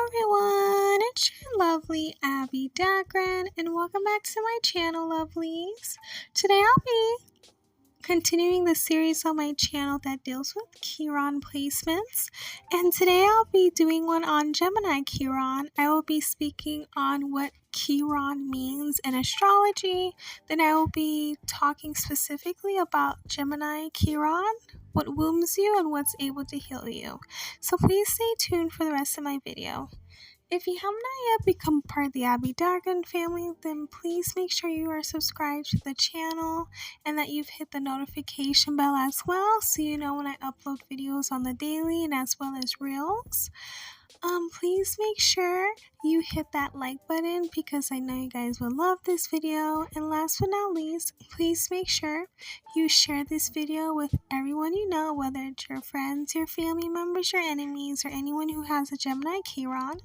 everyone, it's your lovely Abbie Dagrin, and welcome back to my channel, lovelies. Today I'll be continuing the series on my channel that deals with Chiron placements, and today I'll be doing one on Gemini Chiron. I will be speaking on what Chiron means in astrology. Then I will be talking specifically about Gemini Chiron, what wounds you and what's able to heal you. So please stay tuned for the rest of my video. If you have not yet become part of the Abbie Dagrin family, then please make sure you are subscribed to the channel and that you've hit the notification bell as well, so you know when I upload videos on the daily and as well as reels. Please make sure you hit that like button because I know you guys will love this video. And last but not least, please make sure you share this video with everyone you know, whether it's your friends, your family members, your enemies, or anyone who has a Gemini Chiron.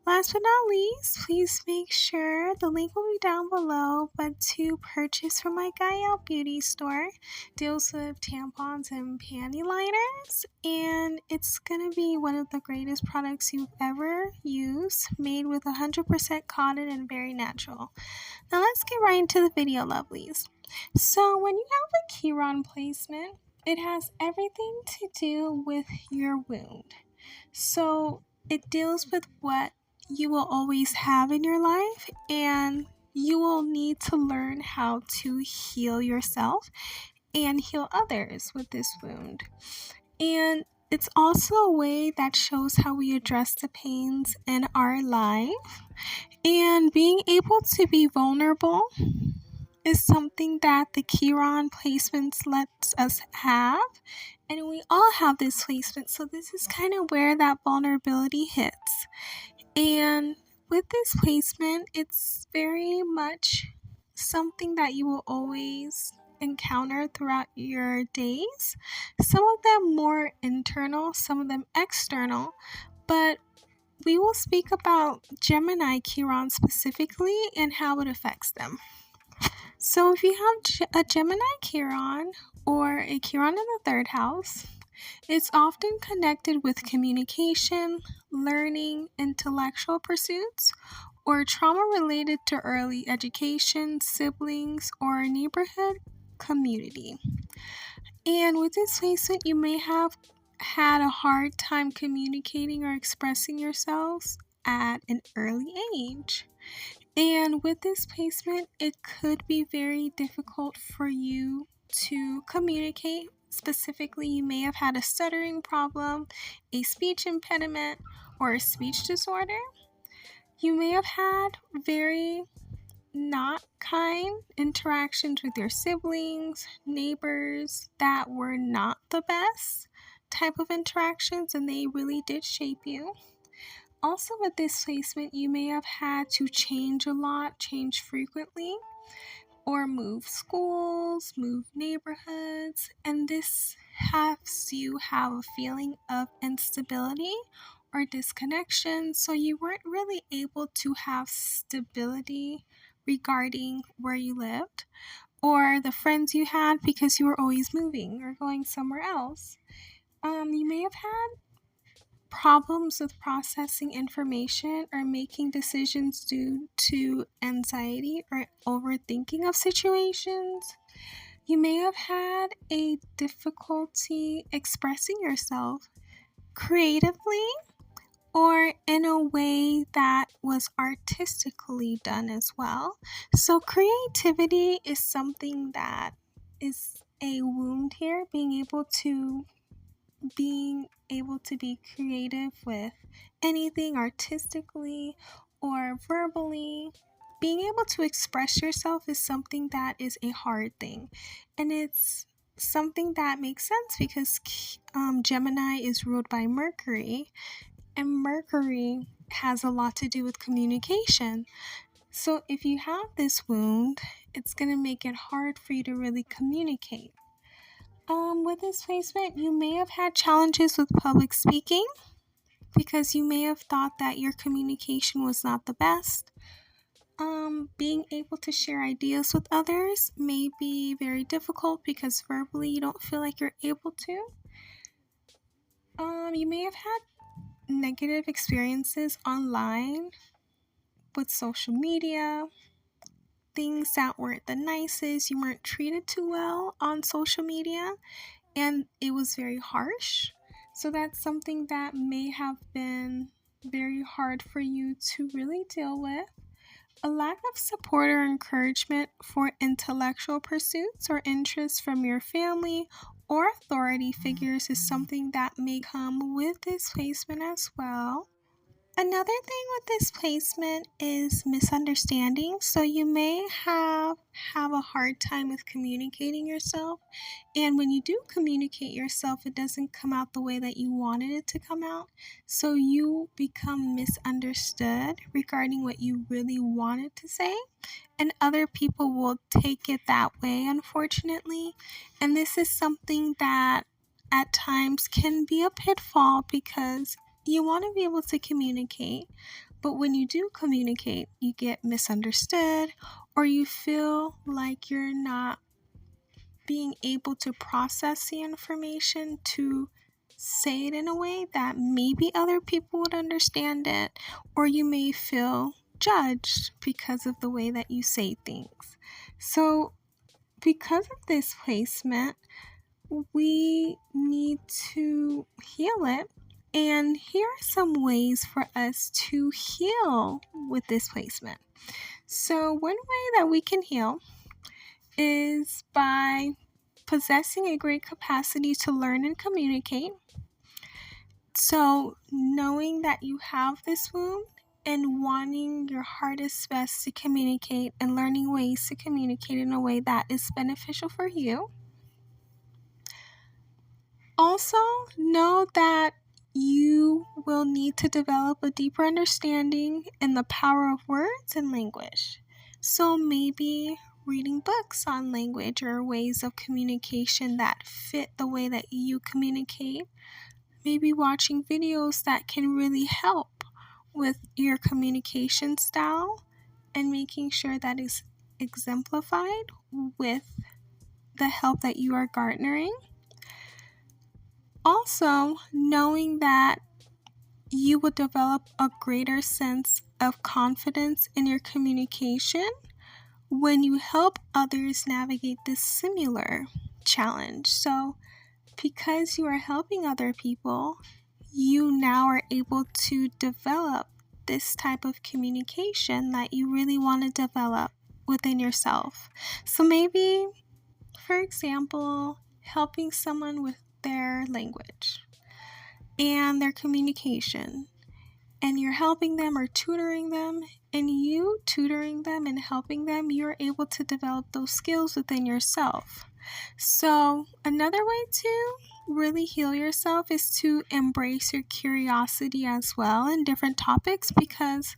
Last but not least, please make sure the link will be down below, but to purchase from my Gaia beauty store, deals with tampons and panty liners, and it's gonna be one of the greatest products you've ever used, made with 100% cotton and very natural. Now let's get right into the video, lovelies. So when you have a Chiron placement, it has everything to do with your wound. So it deals with what you will always have in your life, and you will need to learn how to heal yourself and heal others with this wound. And it's also a way that shows how we address the pains in our life. And being able to be vulnerable is something that the Chiron placements lets us have. And we all have this placement, so this is kind of where that vulnerability hits. And with this placement, it's very much something that you will always encounter throughout your days. Some of them more internal, some of them external, but we will speak about Gemini Chiron specifically and how it affects them. So if you have a Gemini Chiron or a Chiron in the third house, it's often connected with communication, learning, intellectual pursuits, or trauma related to early education, siblings, or neighborhood community. And with this placement, you may have had a hard time communicating or expressing yourselves at an early age. And with this placement, it could be very difficult for you to communicate. Specifically, you may have had a stuttering problem, a speech impediment, or a speech disorder. You may have had very not kind interactions with your siblings, neighbors that were not the best type of interactions, and they really did shape you. Also with this placement, you may have had to change a lot, change frequently, or move schools, move neighborhoods, and this has you have a feeling of instability or disconnection, so you weren't really able to have stability regarding where you lived or the friends you had because you were always moving or going somewhere else. You may have had problems with processing information or making decisions due to anxiety or overthinking of situations. You may have had a difficulty expressing yourself creatively or in a way that was artistically done as well. So creativity is something that is a wound here, being able to be creative with anything artistically or verbally. Being able to express yourself is something that is a hard thing, and it's something that makes sense because Gemini is ruled by Mercury, and Mercury has a lot to do with communication. So if you have this wound, it's going to make it hard for you to really communicate. With this placement, you may have had challenges with public speaking because you may have thought that your communication was not the best. Being able to share ideas with others may be very difficult because verbally you don't feel like you're able to. You may have had negative experiences online with social media, things that weren't the nicest, you weren't treated too well on social media, and it was very harsh. So that's something that may have been very hard for you to really deal with. A lack of support or encouragement for intellectual pursuits or interests from your family or authority figures is something that may come with this placement as well. Another thing with this placement is misunderstanding. So you may have a hard time with communicating yourself. And when you do communicate yourself, it doesn't come out the way that you wanted it to come out. So you become misunderstood regarding what you really wanted to say. And other people will take it that way, unfortunately. And this is something that at times can be a pitfall because you want to be able to communicate, but when you do communicate, you get misunderstood or you feel like you're not being able to process the information to say it in a way that maybe other people would understand it, or you may feel judged because of the way that you say things. So, because of this placement, we need to heal it. And here are some ways for us to heal with this placement. So, one way that we can heal is by possessing a great capacity to learn and communicate. So, knowing that you have this wound and wanting your hardest best to communicate and learning ways to communicate in a way that is beneficial for you. Also, know that you will need to develop a deeper understanding in the power of words and language. So maybe reading books on language or ways of communication that fit the way that you communicate. Maybe watching videos that can really help with your communication style and making sure that is exemplified with the help that you are garnering. Also, knowing that you will develop a greater sense of confidence in your communication when you help others navigate this similar challenge. So, because you are helping other people, you now are able to develop this type of communication that you really want to develop within yourself. So maybe, for example, helping someone with their language and their communication, and you're helping them or tutoring them, and you tutoring them and helping them, you're able to develop those skills within yourself. So another way to really heal yourself is to embrace your curiosity as well in different topics, because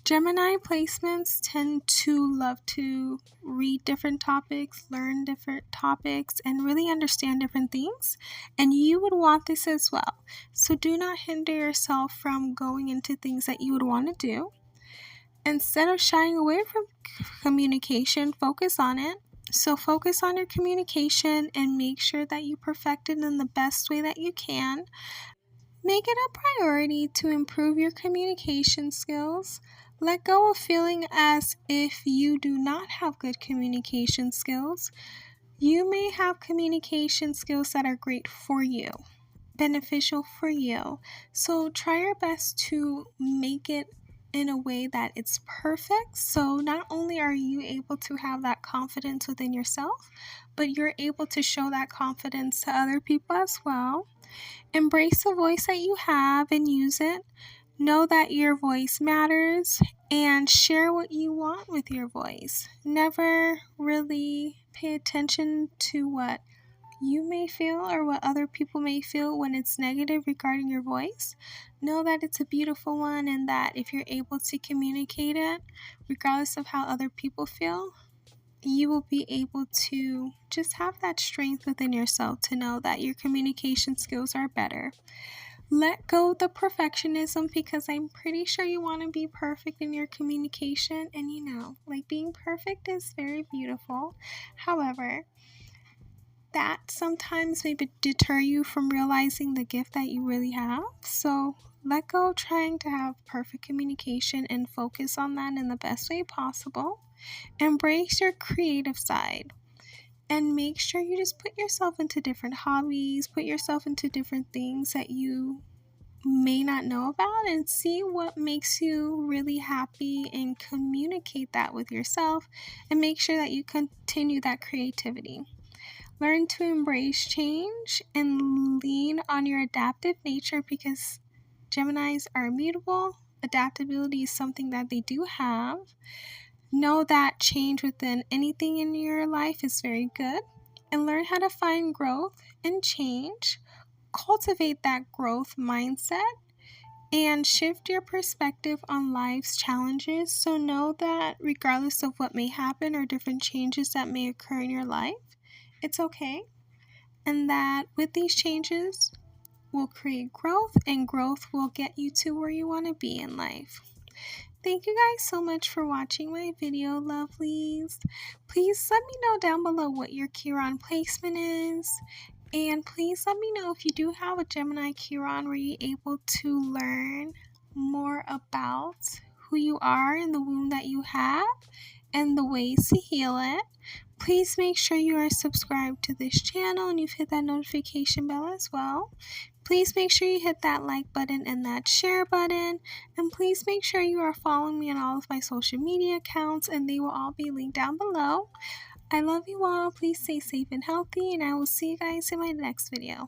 Gemini placements tend to love to read different topics, learn different topics, and really understand different things. And you would want this as well. So do not hinder yourself from going into things that you would want to do. Instead of shying away from communication, focus on it. So focus on your communication and make sure that you perfect it in the best way that you can. Make it a priority to improve your communication skills. Let go of feeling as if you do not have good communication skills. You may have communication skills that are great for you, beneficial for you. So try your best to make it in a way that it's perfect. So not only are you able to have that confidence within yourself, but you're able to show that confidence to other people as well. Embrace the voice that you have and use it. Know that your voice matters and share what you want with your voice. Never really pay attention to what you may feel or what other people may feel when it's negative regarding your voice. Know that it's a beautiful one, and that if you're able to communicate it, regardless of how other people feel, you will be able to just have that strength within yourself to know that your communication skills are better. Let go of the perfectionism, because I'm pretty sure you want to be perfect in your communication, and being perfect is very beautiful. However, that sometimes may deter you from realizing the gift that you really have. So Let go of trying to have perfect communication and focus on that in the best way possible. Embrace your creative side and make sure you just put yourself into different hobbies, put yourself into different things that you may not know about, and see what makes you really happy and communicate that with yourself, and make sure that you continue that creativity. Learn to embrace change and lean on your adaptive nature, because Geminis are immutable. Adaptability is something that they do have. Know that change within anything in your life is very good, and learn how to find growth and change. Cultivate that growth mindset and shift your perspective on life's challenges. So know that regardless of what may happen or different changes that may occur in your life, it's okay. And that with these changes will create growth, and growth will get you to where you want to be in life. Thank you guys so much for watching my video, lovelies. Please let me know down below what your Chiron placement is. And please let me know if you do have a Gemini Chiron, were you able to learn more about who you are and the wound that you have and the ways to heal it. Please make sure you are subscribed to this channel and you've hit that notification bell as well. Please make sure you hit that like button and that share button. And please make sure you are following me on all of my social media accounts, and they will all be linked down below. I love you all. Please stay safe and healthy, and I will see you guys in my next video.